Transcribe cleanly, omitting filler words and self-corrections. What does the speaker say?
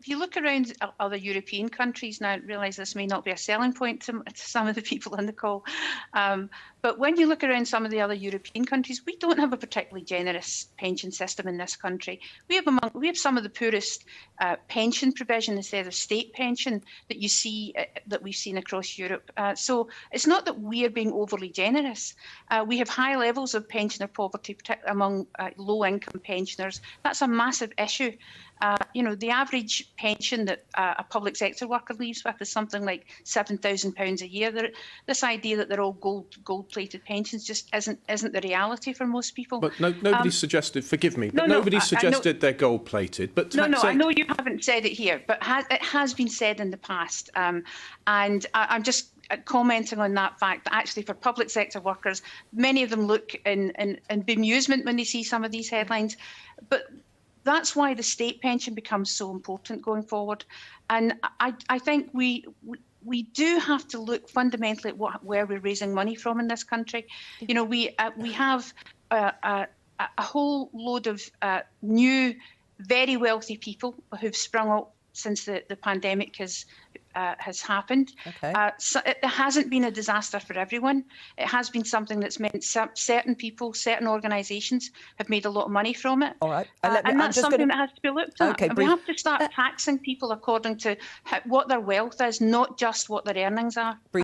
if you look around other European countries, now I realise this may not be a selling point to some of the people on the call, but when you look around some of the other European countries, we don't have a particularly generous pension system in this country. We have some of the poorest pension provision instead of state pension that you see that we've seen across Europe. So it's not that we are being overly generous. We have high levels of pensioner poverty, particularly among low-income pensioners. That's a massive issue. The average pension that a public sector worker leaves with is something like £7,000 a year. This idea that they're all gold-plated pensions just isn't the reality for most people. But nobody suggested. Forgive me, but nobody suggested they're gold-plated. But I know you haven't said it here, but it has been said in the past, and I'm just commenting on that fact that actually for public sector workers, many of them look in bemusement when they see some of these headlines, but that's why the state pension becomes so important going forward. And I think we do have to look fundamentally at where we're raising money from in this country. We have a whole load of new, very wealthy people who've sprung up since the pandemic has happened. Okay. So it hasn't been a disaster for everyone. It has been something that's meant certain people, certain organisations have made a lot of money from it. All right. And that's something that has to be looked at. Okay, and we have to start taxing people according to what their wealth is, not just what their earnings are.